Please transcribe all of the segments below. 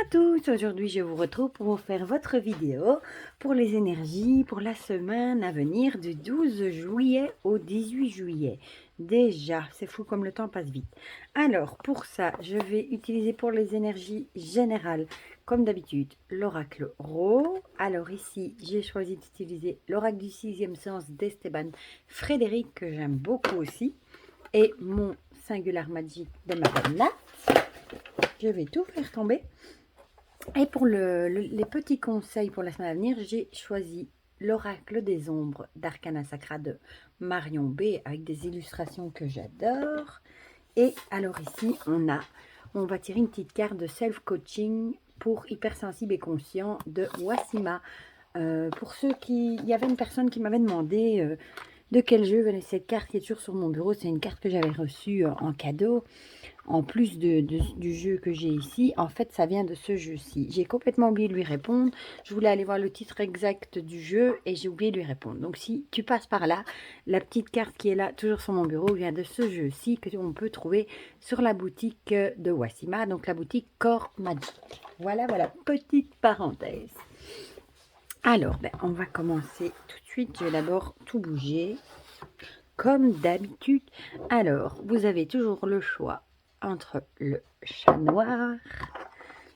à tous, aujourd'hui je vous retrouve pour vous faire votre vidéo pour les énergies pour la semaine à venir du 12 juillet au 18 juillet. Déjà, c'est fou comme le temps passe vite. Alors pour ça, je vais utiliser pour les énergies générales, comme d'habitude, l'oracle Ro. Alors ici, j'ai choisi d'utiliser l'oracle du sixième sens d'Esteban Frédéric, que j'aime beaucoup aussi, et mon singular magic de Madame Nat. Je vais tout faire tomber. Et pour les petits conseils pour la semaine à venir, j'ai choisi l'oracle des ombres d'Arcana Sacra de Marion B avec des illustrations que j'adore. Et alors ici, on va tirer une petite carte de self-coaching pour hypersensible et conscient de Wassima. Pour ceux qui... Il y avait une personne qui m'avait demandé de quel jeu venait cette carte qui est toujours sur mon bureau. C'est une carte que j'avais reçue en cadeau. En plus du jeu que j'ai ici, en fait, ça vient de ce jeu-ci. J'ai complètement oublié de lui répondre. Je voulais aller voir le titre exact du jeu et j'ai oublié de lui répondre. Donc, si tu passes par là, la petite carte qui est là, toujours sur mon bureau, vient de ce jeu-ci que on peut trouver sur la boutique de Wassima, donc la boutique Core Magic. Voilà, petite parenthèse. Alors, on va commencer tout de suite. Je vais d'abord tout bouger, comme d'habitude. Alors, vous avez toujours le choix entre le chat noir,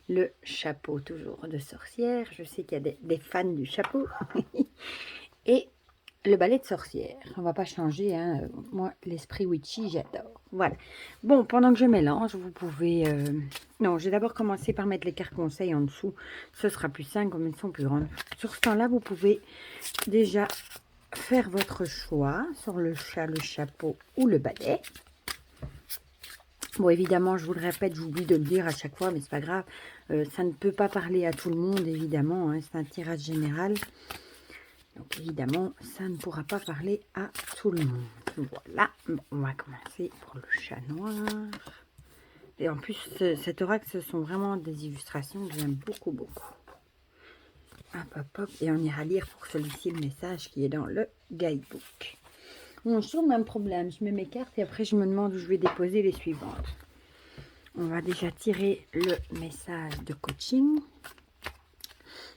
le chapeau toujours de sorcière, je sais qu'il y a des fans du chapeau, et le balai de sorcière. On va pas changer, hein. Moi, l'esprit witchy, j'adore. Voilà. Bon, pendant que je mélange, vous pouvez... Non, je vais d'abord commencer par mettre les cartes conseils en dessous. Ce sera plus simple, comme elles sont plus grandes. Sur ce temps-là, vous pouvez déjà faire votre choix sur le chat, le chapeau ou le balai. Bon, évidemment, je vous le répète, j'oublie de le dire à chaque fois, mais c'est pas grave. Ça ne peut pas parler à tout le monde, évidemment. Hein, c'est un tirage général. Donc, évidemment, ça ne pourra pas parler à tout le monde. Voilà. Bon, on va commencer pour le chat noir. Et en plus, cet oracle, ce sont vraiment des illustrations que j'aime beaucoup, beaucoup. Hop, hop, hop. Et on ira lire pour celui-ci le message qui est dans le guidebook. Bon, j'ai toujours le même problème. Je mets mes cartes et après, je me demande où je vais déposer les suivantes. On va déjà tirer le message de coaching.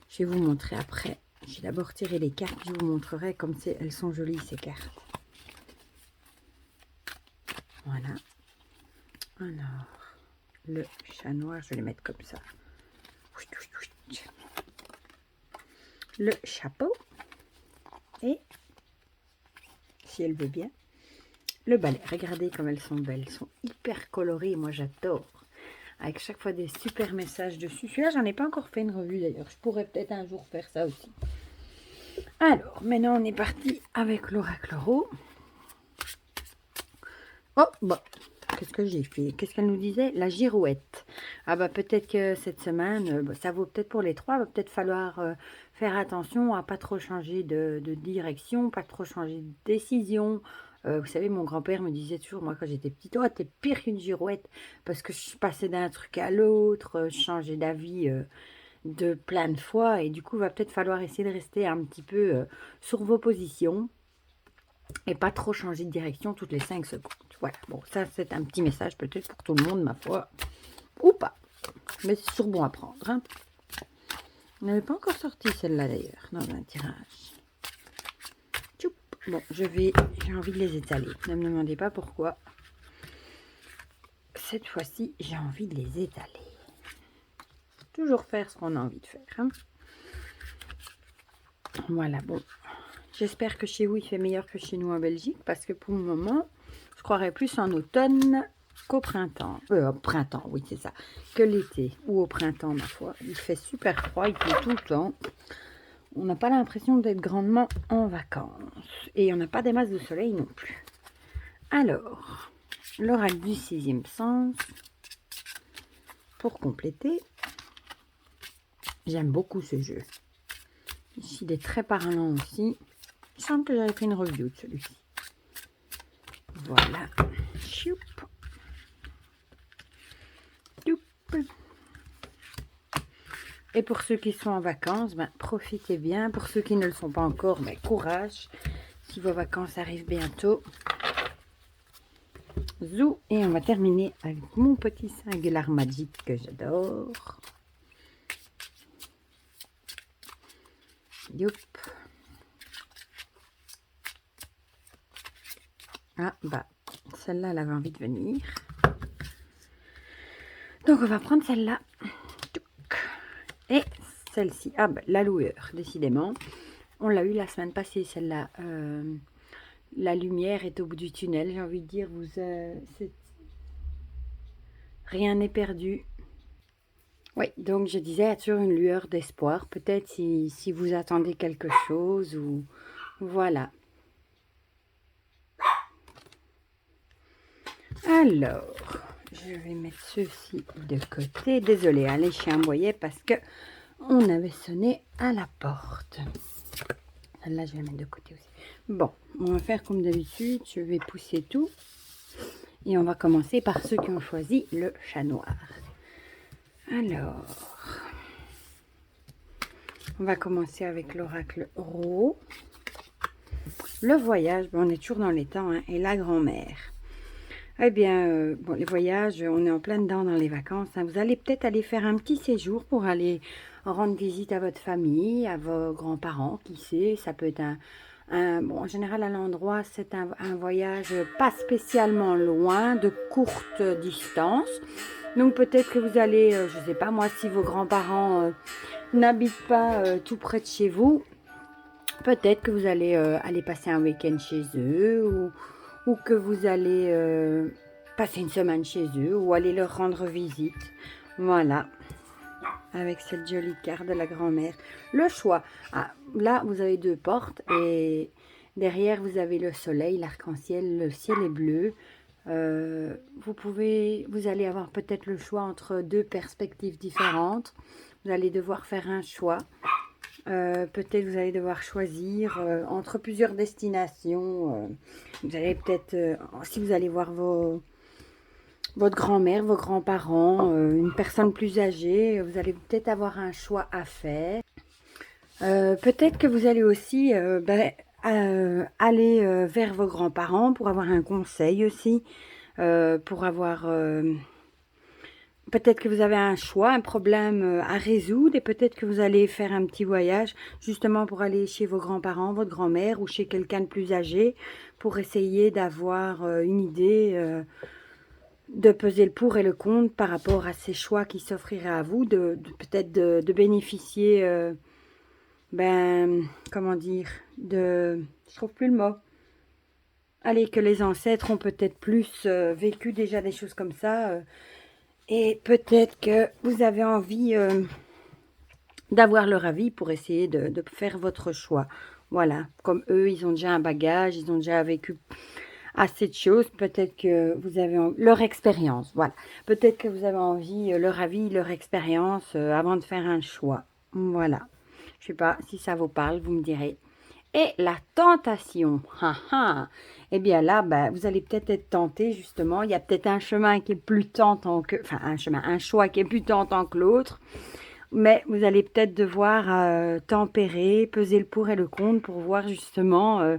Je vais vous montrer après. Je vais d'abord tirer les cartes. Je vous montrerai comme elles sont jolies, ces cartes. Voilà. Alors, le chat noir, je vais les mettre comme ça. Le chapeau. Et, si elle veut bien, le balai. Regardez comme elles sont belles. Elles sont hyper colorées. Moi, j'adore. Avec chaque fois des super messages dessus. Celui-là, j'en ai pas encore fait une revue d'ailleurs. Je pourrais peut-être un jour faire ça aussi. Alors, maintenant, on est parti avec l'oracle Ro. Oh, bon. Qu'est-ce que j'ai fait? Qu'est-ce qu'elle nous disait? La girouette. Ah bah peut-être que cette semaine, ça vaut peut-être pour les trois. Il va peut-être falloir faire attention à pas trop changer de direction, pas trop changer de décision. Vous savez, mon grand-père me disait toujours, moi quand j'étais petite, oh t'es pire qu'une girouette, parce que je passais d'un truc à l'autre, je changeais d'avis de plein de fois, et du coup, il va peut-être falloir essayer de rester un petit peu sur vos positions, et pas trop changer de direction toutes les 5 secondes. Voilà, bon, ça c'est un petit message peut-être pour tout le monde, ma foi, ou pas, mais c'est toujours bon à prendre, hein. On n'avait pas encore sorti celle-là d'ailleurs, dans un tirage. Tchoup. Bon, j'ai envie de les étaler, ne me demandez pas pourquoi. Cette fois-ci, j'ai envie de les étaler. Toujours faire ce qu'on a envie de faire, hein. Voilà, bon. J'espère que chez vous, il fait meilleur que chez nous en Belgique, parce que pour le moment, je croirais plus en automne qu'au printemps. Printemps, oui, c'est ça. Que l'été ou au printemps, ma foi. Il fait super froid, il pleut tout le temps. On n'a pas l'impression d'être grandement en vacances. Et on n'a pas des masses de soleil non plus. Alors, l'oracle du sixième sens. Pour compléter, j'aime beaucoup ce jeu. Ici, il est très parlant aussi. Il semble que j'avais fait une review de celui-ci. Voilà. Choup. Choup. Et pour ceux qui sont en vacances, profitez bien. Pour ceux qui ne le sont pas encore, courage. Si vos vacances arrivent bientôt. Zou. Et on va terminer avec mon petit singular magic que j'adore. Youp. Ah, bah, celle-là, elle avait envie de venir. Donc, on va prendre celle-là. Et celle-ci. Ah, bah, la lueur, décidément. On l'a eu la semaine passée, celle-là. La lumière est au bout du tunnel, j'ai envie de dire. Rien n'est perdu. Oui, donc je disais, il y a toujours une lueur d'espoir. Peut-être si vous attendez quelque chose ou... Voilà. Alors, je vais mettre ceci de côté. Désolée, hein, les chiens aboyaient parce que on avait sonné à la porte. Celle-là, je vais mettre de côté aussi. Bon, on va faire comme d'habitude. Je vais pousser tout. Et on va commencer par ceux qui ont choisi le chat noir. Alors, on va commencer avec l'oracle Ro. Le voyage, bon, on est toujours dans les temps, hein, et la grand-mère. Eh bien, bon, les voyages, on est en plein dedans dans les vacances. Hein. Vous allez peut-être aller faire un petit séjour pour aller rendre visite à votre famille, à vos grands-parents, qui sait. Ça peut être bon, en général, à l'endroit, c'est un voyage pas spécialement loin, de courte distance. Donc, peut-être que vous allez, je ne sais pas, moi, si vos grands-parents n'habitent pas tout près de chez vous, peut-être que vous allez aller passer un week-end chez eux ou que vous allez passer une semaine chez eux ou aller leur rendre visite. Voilà, avec cette jolie carte de la grand-mère. Le choix. Ah, là, vous avez deux portes et derrière, vous avez le soleil, l'arc-en-ciel, le ciel est bleu. Vous allez avoir peut-être le choix entre deux perspectives différentes. Vous allez devoir faire un choix. Peut-être vous allez devoir choisir entre plusieurs destinations. Vous allez peut-être, si vous allez voir votre grand-mère, vos grands-parents, une personne plus âgée, vous allez peut-être avoir un choix à faire. Peut-être que vous allez aussi aller vers vos grands-parents pour avoir un conseil aussi, pour avoir... peut-être que vous avez un choix, un problème à résoudre et peut-être que vous allez faire un petit voyage justement pour aller chez vos grands-parents, votre grand-mère ou chez quelqu'un de plus âgé pour essayer d'avoir une idée de peser le pour et le contre par rapport à ces choix qui s'offriraient à vous, peut-être de bénéficier, comment dire, je trouve plus le mot. Allez, que les ancêtres ont peut-être plus vécu déjà des choses comme ça. Et peut-être que vous avez envie d'avoir leur avis pour essayer de faire votre choix. Voilà, comme eux, ils ont déjà un bagage, ils ont déjà vécu assez de choses. Peut-être que vous avez leur expérience. Voilà, peut-être que vous avez envie, leur avis, leur expérience avant de faire un choix. Voilà, je ne sais pas si ça vous parle, vous me direz. Et la tentation, eh bien là, vous allez peut-être être tenté justement. Il y a peut-être un chemin qui est plus tentant que, enfin un choix qui est plus tentant que l'autre. Mais vous allez peut-être devoir tempérer, peser le pour et le contre pour voir justement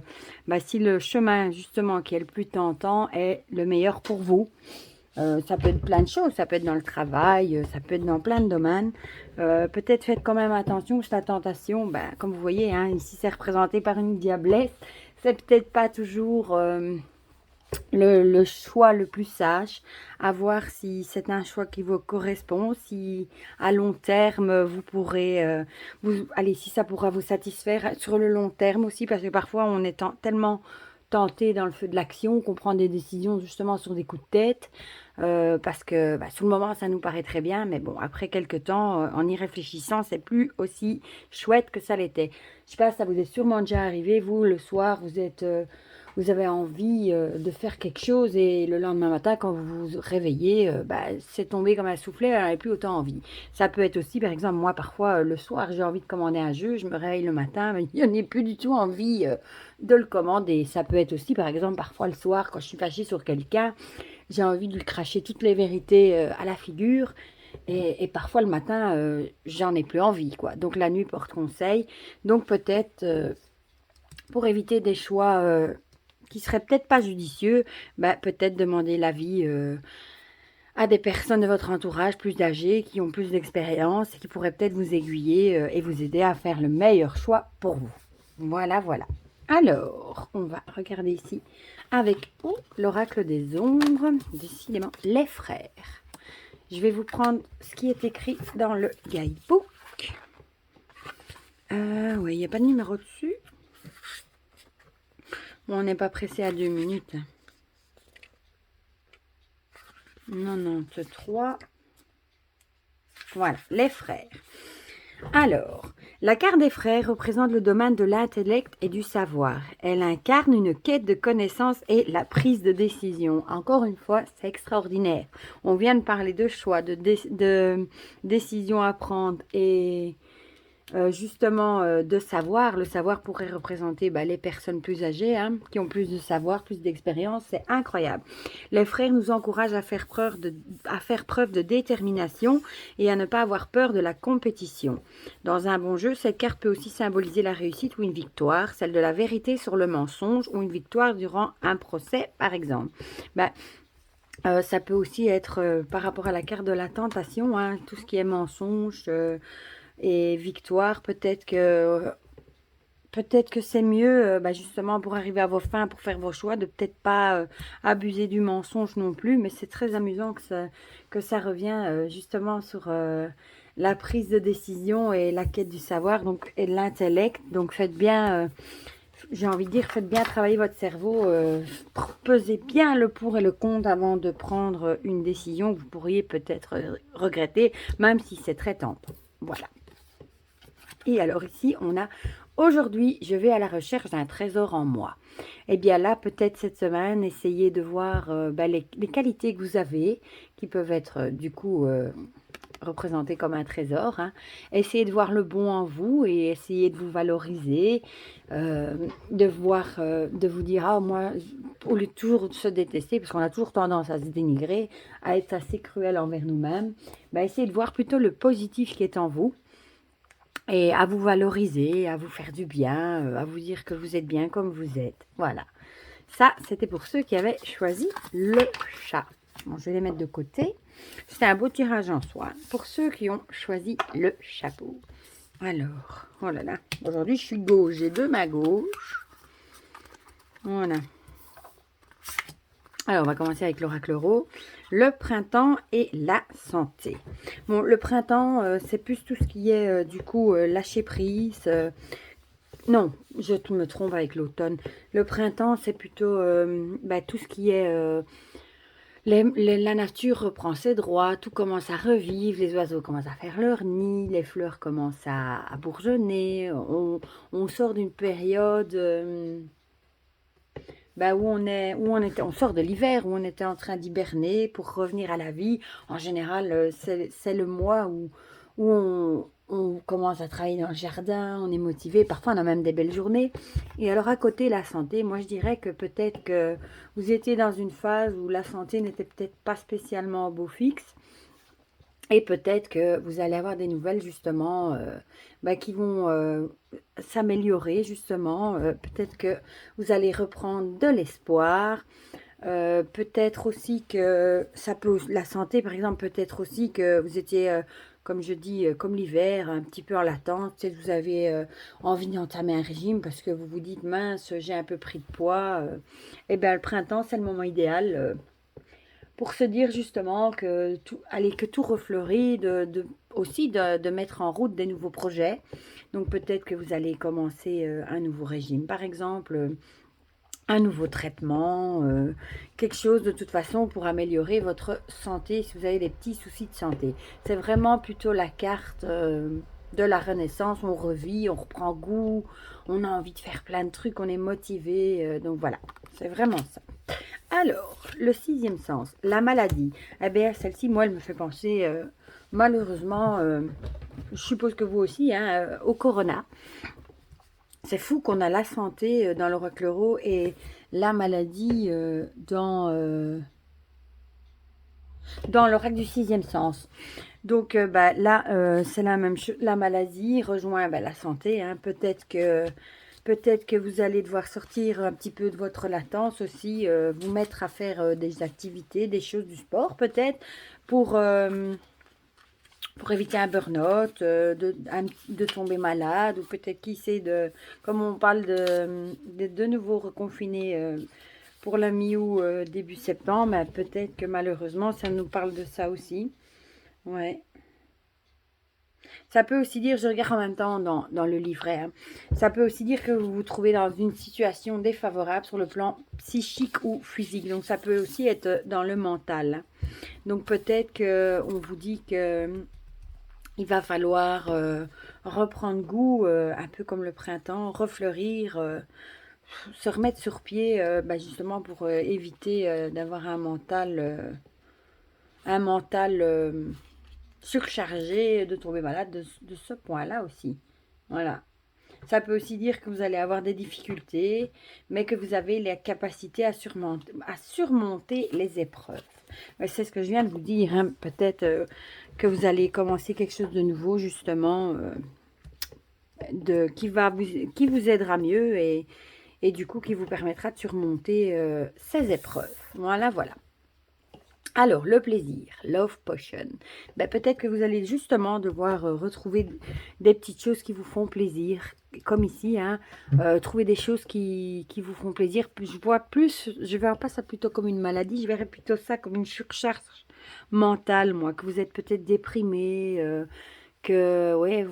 si le chemin justement qui est le plus tentant est le meilleur pour vous. Ça peut être plein de choses, ça peut être dans le travail, ça peut être dans plein de domaines. Peut-être faites quand même attention, la tentation, comme vous voyez, hein, ici c'est représenté par une diablesse. C'est peut-être pas toujours le choix le plus sage, à voir si c'est un choix qui vous correspond, si à long terme vous pourrez, allez, si ça pourra vous satisfaire sur le long terme aussi, parce que parfois on est tellement tenté dans le feu de l'action qu'on prend des décisions justement sur des coups de tête, parce que sur le moment ça nous paraît très bien, mais bon, après quelques temps, en y réfléchissant, c'est plus aussi chouette que ça l'était. Je sais pas, ça vous est sûrement déjà arrivé, vous, le soir, vous avez envie de faire quelque chose et le lendemain matin, quand vous vous réveillez, c'est tombé comme un soufflet, elle n'avait plus autant envie. Ça peut être aussi, par exemple, moi, parfois, le soir, j'ai envie de commander un jeu, je me réveille le matin, mais il n'y en a plus du tout envie de le commander. Ça peut être aussi, par exemple, parfois le soir, quand je suis fâchée sur quelqu'un, j'ai envie de lui cracher toutes les vérités à la figure. Et parfois, le matin, j'en ai plus envie, quoi. Donc, la nuit porte conseil. Donc, peut-être, pour éviter des choix... qui serait peut-être pas judicieux, peut-être demander l'avis à des personnes de votre entourage plus âgées, qui ont plus d'expérience et qui pourraient peut-être vous aiguiller et vous aider à faire le meilleur choix pour vous. Voilà, voilà. Alors, on va regarder ici avec l'oracle des ombres, décidément les frères. Je vais vous prendre ce qui est écrit dans le guidebook. Oui, il n'y a pas de numéro dessus. Bon, on n'est pas pressé à 2 minutes. Non, c'est 3. Voilà, les frères. Alors, la carte des frères représente le domaine de l'intellect et du savoir. Elle incarne une quête de connaissance et la prise de décision. Encore une fois, c'est extraordinaire. On vient de parler de choix, de décision à prendre et justement de savoir. Le savoir pourrait représenter les personnes plus âgées, qui ont plus de savoir, plus d'expérience. C'est incroyable. Les frères nous encouragent à faire preuve de détermination et à ne pas avoir peur de la compétition. Dans un bon jeu, cette carte peut aussi symboliser la réussite ou une victoire, celle de la vérité sur le mensonge ou une victoire durant un procès, par exemple. Ça peut aussi être par rapport à la carte de la tentation, tout ce qui est mensonge et victoire, peut-être que c'est mieux, justement, pour arriver à vos fins, pour faire vos choix, de peut-être pas abuser du mensonge non plus. Mais c'est très amusant que ça revient justement sur la prise de décision et la quête du savoir, donc, et de l'intellect. Donc, faites bien, j'ai envie de dire, faites bien travailler votre cerveau. Pesez bien le pour et le contre avant de prendre une décision que vous pourriez peut-être regretter, même si c'est très tentant. Voilà. Et alors ici, on a « Aujourd'hui, je vais à la recherche d'un trésor en moi ». Eh bien là, peut-être cette semaine, essayez de voir les qualités que vous avez, qui peuvent être du coup représentées comme un trésor. Essayez de voir le bon en vous et essayez de vous valoriser, de vous dire « Ah, moi, au lieu de toujours se détester, parce qu'on a toujours tendance à se dénigrer, à être assez cruel envers nous-mêmes, essayez de voir plutôt le positif qui est en vous. Et à vous valoriser, à vous faire du bien, à vous dire que vous êtes bien comme vous êtes. Voilà. Ça, c'était pour ceux qui avaient choisi le chat. Bon, je vais les mettre de côté. C'est un beau tirage en soi pour ceux qui ont choisi le chapeau. Alors, oh là là. Aujourd'hui, je suis gauche. J'ai deux mains gauche. Voilà. Alors, on va commencer avec l'oracle Rose. Le printemps et la santé. Bon, le printemps, c'est plus tout ce qui est, du coup, lâcher prise. Non, je me trompe avec l'automne. Le printemps, c'est plutôt tout ce qui est... la nature reprend ses droits, tout commence à revivre, les oiseaux commencent à faire leur nid, les fleurs commencent à bourgeonner. On sort d'une période... on sort de l'hiver, où on était en train d'hiberner pour revenir à la vie. En général, c'est le mois où on commence à travailler dans le jardin, on est motivé, parfois on a même des belles journées. Et alors à côté, la santé, moi je dirais que peut-être que vous étiez dans une phase où la santé n'était peut-être pas spécialement au beau fixe. Et peut-être que vous allez avoir des nouvelles justement qui vont s'améliorer justement. Peut-être que vous allez reprendre de l'espoir. Peut-être aussi que ça peut, la santé par exemple, peut-être aussi que vous étiez, comme je dis, comme l'hiver, un petit peu en latence. Peut-être que vous avez envie d'entamer un régime parce que vous vous dites, mince, j'ai un peu pris de poids. Et bien le printemps, c'est le moment idéal pour se dire justement que tout refleurit, aussi de mettre en route des nouveaux projets. Donc peut-être que vous allez commencer un nouveau régime, par exemple, un nouveau traitement, quelque chose de toute façon pour améliorer votre santé si vous avez des petits soucis de santé. C'est vraiment plutôt la carte de la renaissance, on revit, on reprend goût, on a envie de faire plein de trucs, on est motivé, donc voilà, c'est vraiment ça. Alors, le sixième sens, la maladie. Eh bien, celle-ci, moi, elle me fait penser, malheureusement, je suppose que vous aussi, au corona. C'est fou qu'on a la santé dans l'oracle Rose et la maladie dans l'oracle du sixième sens. Donc, là, c'est la même chose. La maladie rejoint la santé. Peut-être que Peut-être que vous allez devoir sortir un petit peu de votre latence aussi, vous mettre à faire des activités, des choses du sport peut-être, pour, pour éviter un burn-out, de tomber malade, ou peut-être qui sait, comme on parle de nouveau reconfiné pour la mi-août, début septembre, ben, peut-être que malheureusement ça nous parle de ça aussi. Ouais. Ça peut aussi dire, je regarde en même temps dans le livret, hein, ça peut aussi dire que vous vous trouvez dans une situation défavorable sur le plan psychique ou physique. Donc ça peut aussi être dans le mental. Donc peut-être qu'on vous dit que il va falloir reprendre goût, un peu comme le printemps, refleurir, se remettre sur pied, bah, justement pour éviter d'avoir un mental surchargé, de tomber malade de ce point-là aussi. Voilà. Ça peut aussi dire que vous allez avoir des difficultés, mais que vous avez la capacité à surmonter les épreuves. C'est ce que je viens de vous dire, hein. Peut-être que vous allez commencer quelque chose de nouveau, justement, qui vous aidera mieux et du coup qui vous permettra de surmonter ces épreuves. Voilà, voilà. Alors, le plaisir, Love Potion. Ben, peut-être que vous allez justement devoir retrouver des petites choses qui vous font plaisir, comme ici, hein, trouver des choses qui vous font plaisir. Je verrai pas ça plutôt comme une maladie, je verrais plutôt ça comme une surcharge mentale, moi, que vous êtes peut-être déprimé, que ouais,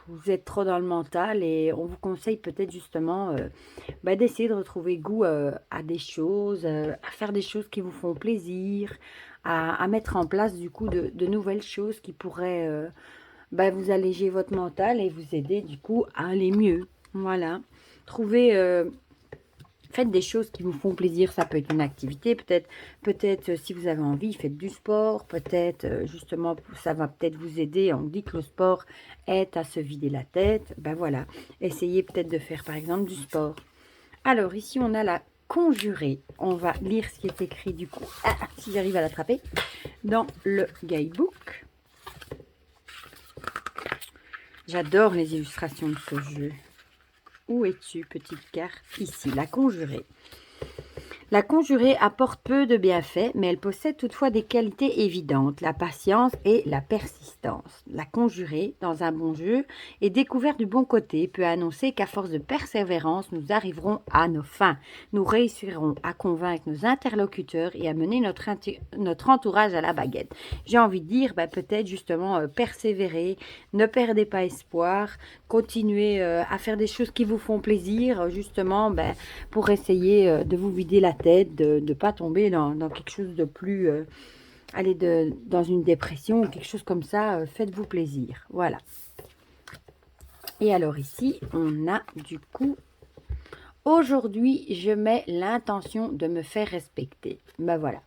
vous êtes trop dans le mental et on vous conseille peut-être justement bah, d'essayer de retrouver goût à des choses, à faire des choses qui vous font plaisir, à mettre en place du coup de nouvelles choses qui pourraient bah, vous alléger votre mental et vous aider du coup à aller mieux. Voilà. Trouvez faites des choses qui vous font plaisir, ça peut être une activité, peut-être si vous avez envie, faites du sport, peut-être justement, ça va peut-être vous aider, on dit que le sport aide à se vider la tête, ben voilà, essayez peut-être de faire par exemple du sport. Alors ici on a la conjurée, on va lire ce qui est écrit du coup, si j'arrive à l'attraper, dans le guidebook. J'adore les illustrations de ce jeu. Où es-tu, petite carte? Ici, la conjurée. La conjurée apporte peu de bienfaits, mais elle possède toutefois des qualités évidentes, la patience et la persistance. La conjurée, dans un bon jeu, et découverte du bon côté, peut annoncer qu'à force de persévérance, nous arriverons à nos fins. Nous réussirons à convaincre nos interlocuteurs et à mener notre entourage à la baguette. J'ai envie de dire, bah, peut-être justement persévérer, ne perdez pas espoir, continuez à faire des choses qui vous font plaisir, justement, bah, pour essayer de vous vider la tête, de ne pas tomber dans quelque chose de plus... dans une dépression ou quelque chose comme ça, faites-vous plaisir. Voilà. Et alors ici, on a du coup... Aujourd'hui, je mets l'intention de me faire respecter. Ben voilà.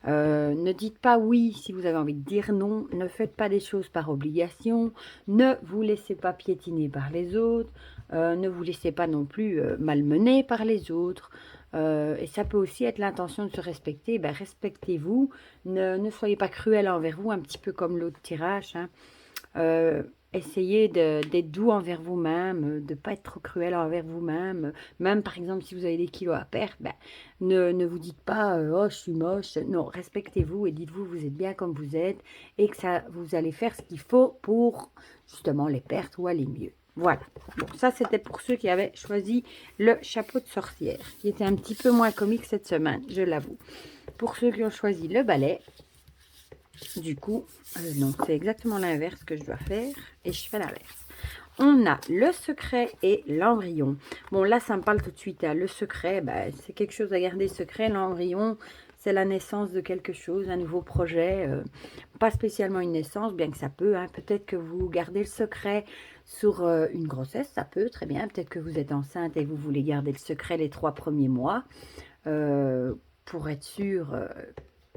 Ne dites pas oui si vous avez envie de dire non. Ne faites pas des choses par obligation. Ne vous laissez pas piétiner par les autres. Ne vous laissez pas non plus malmener par les autres. Et ça peut aussi être l'intention de se respecter. Ben, respectez-vous. Ne soyez pas cruel envers vous, un petit peu comme l'autre tirage. Hein. Essayez d'être doux envers vous-même, de ne pas être trop cruel envers vous-même. Même par exemple, si vous avez des kilos à perdre, ben, ne vous dites pas oh, je suis moche. Non, respectez-vous et dites-vous vous êtes bien comme vous êtes et que ça, vous allez faire ce qu'il faut pour justement les perdre ou aller mieux. Voilà. Bon, ça, c'était pour ceux qui avaient choisi le chapeau de sorcière, qui était un petit peu moins comique cette semaine, je l'avoue. Pour ceux qui ont choisi le balai, du coup, non, c'est exactement l'inverse que je dois faire et je fais l'inverse. On a le secret et l'embryon. Bon, là, ça me parle tout de suite. Hein. Le secret, bah, c'est quelque chose à garder secret. L'embryon, c'est la naissance de quelque chose, un nouveau projet. Pas spécialement une naissance, bien que ça peut. Hein. Peut-être que vous gardez le secret sur une grossesse, ça peut, très bien. Peut-être que vous êtes enceinte et vous voulez garder le secret les 3 premiers mois pour être sûr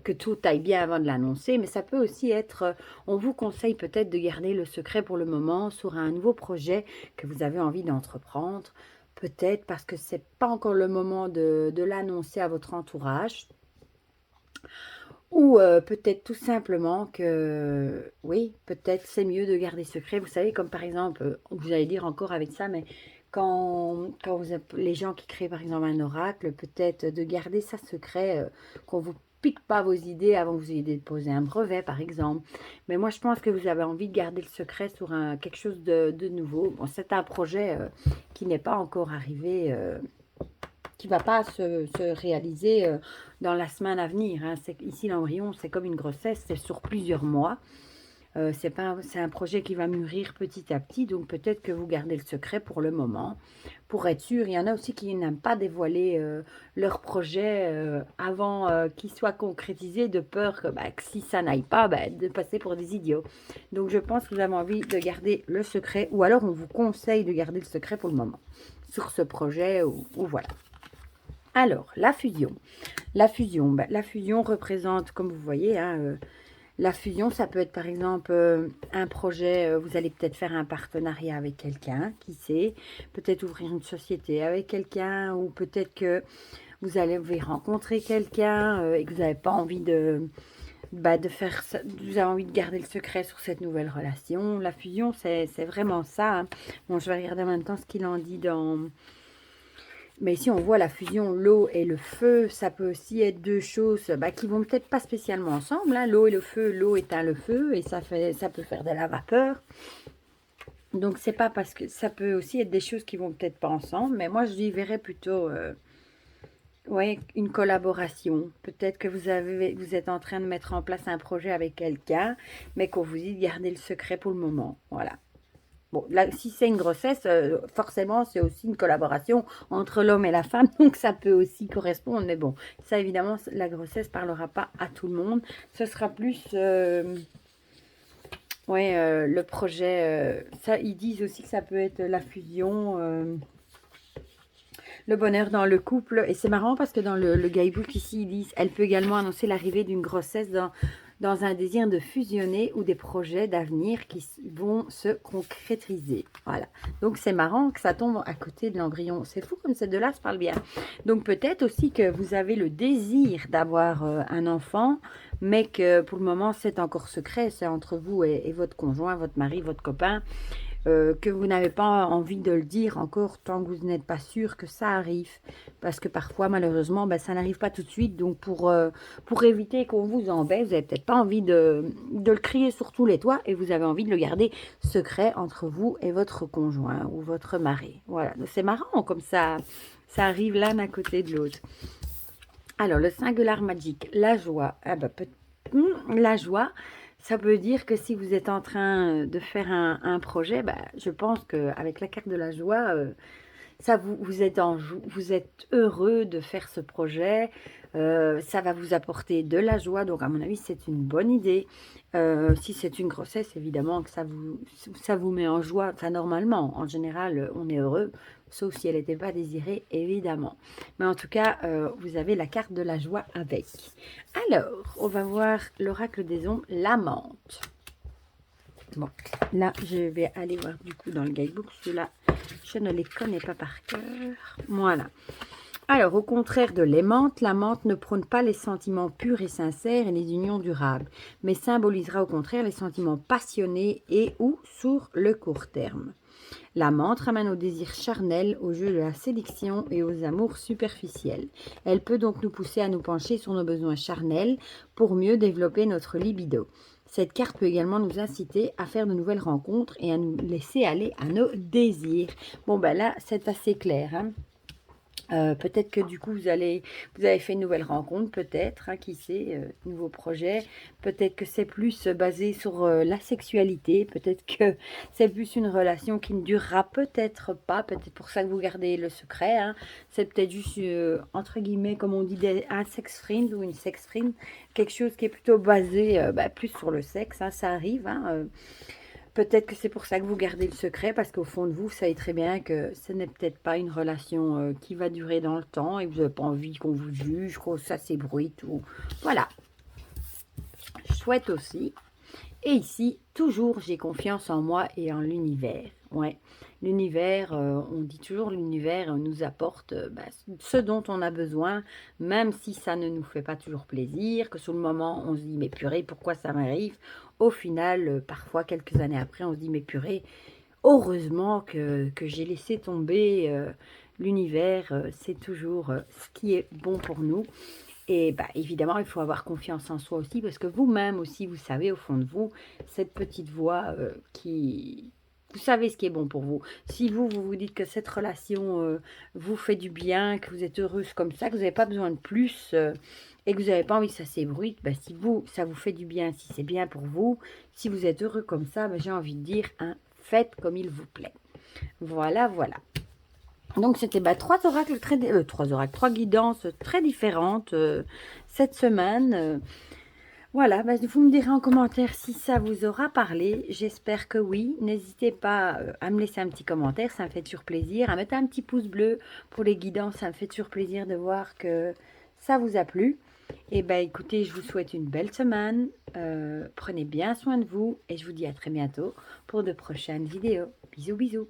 que tout aille bien avant de l'annoncer, mais ça peut aussi être, on vous conseille peut-être de garder le secret pour le moment sur un nouveau projet que vous avez envie d'entreprendre, peut-être parce que c'est pas encore le moment de l'annoncer à votre entourage, ou peut-être tout simplement que, oui, peut-être c'est mieux de garder secret, vous savez, comme par exemple, vous allez dire encore avec ça, mais les gens qui créent par exemple un oracle, peut-être de garder ça secret, qu'on vous pique pas vos idées avant que vous ayez déposé un brevet par exemple. Mais moi je pense que vous avez envie de garder le secret sur quelque chose de nouveau. Bon, c'est un projet qui n'est pas encore arrivé, qui ne va pas se réaliser dans la semaine à venir. Hein. Ici l'embryon, c'est comme une grossesse, c'est sur plusieurs mois. C'est un projet qui va mûrir petit à petit, donc peut-être que vous gardez le secret pour le moment, pour être sûr. Il y en a aussi qui n'aiment pas dévoiler leur projet avant qu'il soit concrétisé, de peur que si ça n'aille pas, de passer pour des idiots. Donc je pense que vous avez envie de garder le secret, ou alors on vous conseille de garder le secret pour le moment, sur ce projet, ou voilà. Alors, la fusion. La fusion représente, comme vous voyez, hein, la fusion, ça peut être par exemple un projet, vous allez peut-être faire un partenariat avec quelqu'un, qui sait, peut-être ouvrir une société avec quelqu'un, ou peut-être que vous allez rencontrer quelqu'un et que vous n'avez pas envie de faire ça, vous avez envie de garder le secret sur cette nouvelle relation. La fusion, c'est vraiment ça. Hein. Bon, je vais regarder en même temps ce qu'il en dit dans... Mais ici, on voit la fusion, l'eau et le feu, ça peut aussi être deux choses qui vont peut-être pas spécialement ensemble. Hein. L'eau et le feu, l'eau éteint le feu et ça peut faire de la vapeur. Donc, c'est pas parce que ça peut aussi être des choses qui vont peut-être pas ensemble. Mais moi, je y verrais plutôt ouais, une collaboration. Peut-être que vous êtes en train de mettre en place un projet avec quelqu'un, mais qu'on vous dit de garder le secret pour le moment. Voilà. Bon, là, si c'est une grossesse, forcément, c'est aussi une collaboration entre l'homme et la femme, donc ça peut aussi correspondre. Mais bon, ça, évidemment, la grossesse ne parlera pas à tout le monde. Ce sera plus, ouais, le projet. Ça, ils disent aussi que ça peut être la fusion, le bonheur dans le couple. Et c'est marrant parce que dans le guidebook ici, ils disent, elle peut également annoncer l'arrivée d'une grossesse dans un désir de fusionner ou des projets d'avenir qui vont se concrétiser. Voilà. Donc, c'est marrant que ça tombe à côté de l'embryon. C'est fou comme ces deux-là se parlent bien. Donc, peut-être aussi que vous avez le désir d'avoir un enfant, mais que pour le moment, c'est encore secret. C'est entre vous et votre conjoint, votre mari, votre copain. Que vous n'avez pas envie de le dire encore tant que vous n'êtes pas sûr que ça arrive. Parce que parfois, malheureusement, ça n'arrive pas tout de suite. Donc, pour éviter qu'on vous embête, vous n'avez peut-être pas envie de le crier sur tous les toits et vous avez envie de le garder secret entre vous et votre conjoint ou votre mari. Voilà, c'est marrant comme ça arrive l'un à côté de l'autre. Alors, le singular magique, la joie. Ah la joie, ça veut dire que si vous êtes en train de faire un projet, je pense qu'avec la carte de la joie, ça vous êtes heureux de faire ce projet. Ça va vous apporter de la joie. Donc, à mon avis, c'est une bonne idée. Si c'est une grossesse, évidemment que ça vous met en joie. Enfin, normalement, en général, on est heureux. Sauf si elle n'était pas désirée, évidemment. Mais en tout cas, vous avez la carte de la joie avec. Alors, on va voir l'oracle des ombres, la menthe. Bon, là, je vais aller voir du coup dans le guidebook. Ceux-là, je ne les connais pas par cœur. Voilà. Alors, au contraire de l'aimante, la menthe ne prône pas les sentiments purs et sincères et les unions durables, mais symbolisera au contraire les sentiments passionnés et ou sur le court terme. La menthe ramène au désir charnel, au jeu de la séduction et aux amours superficiels. Elle peut donc nous pousser à nous pencher sur nos besoins charnels pour mieux développer notre libido. Cette carte peut également nous inciter à faire de nouvelles rencontres et à nous laisser aller à nos désirs. Bon, là, c'est assez clair, hein. Peut-être que du coup, vous avez fait une nouvelle rencontre, peut-être, hein, qui sait, nouveau projet. Peut-être que c'est plus basé sur la sexualité. Peut-être que c'est plus une relation qui ne durera peut-être pas. Peut-être pour ça que vous gardez le secret. Hein. C'est peut-être juste, entre guillemets, comme on dit, un sex friend ou une sex friend. Quelque chose qui est plutôt basé plus sur le sexe. Hein, ça arrive, hein, peut-être que c'est pour ça que vous gardez le secret, parce qu'au fond de vous, vous savez très bien que ce n'est peut-être pas une relation qui va durer dans le temps et vous n'avez pas envie qu'on vous juge, que ça s'ébruite tout. Voilà. Chouette aussi. Et ici, toujours, j'ai confiance en moi et en l'univers. Ouais, l'univers, on dit toujours l'univers nous apporte ce dont on a besoin, même si ça ne nous fait pas toujours plaisir, que sur le moment, on se dit, mais purée, pourquoi ça m'arrive? Au final, parfois, quelques années après, on se dit, mais purée, heureusement que j'ai laissé tomber l'univers, c'est toujours ce qui est bon pour nous. Et bah, évidemment, il faut avoir confiance en soi aussi, parce que vous-même aussi, vous savez au fond de vous, cette petite voix qui... Vous savez ce qui est bon pour vous. Si vous vous dites que cette relation vous fait du bien, que vous êtes heureuse comme ça, que vous n'avez pas besoin de plus et que vous n'avez pas envie que ça s'ébruite, bah, si vous, ça vous fait du bien, si c'est bien pour vous, si vous êtes heureux comme ça, bah, j'ai envie de dire, hein, faites comme il vous plaît. Voilà, voilà. Donc, c'était trois oracles trois guidances très différentes cette semaine. Voilà, bah, vous me direz en commentaire si ça vous aura parlé. J'espère que oui. N'hésitez pas à me laisser un petit commentaire, ça me fait toujours plaisir. À mettre un petit pouce bleu pour les guidances, ça me fait toujours plaisir de voir que ça vous a plu. Et bien, écoutez, je vous souhaite une belle semaine. Prenez bien soin de vous et je vous dis à très bientôt pour de prochaines vidéos. Bisous, bisous.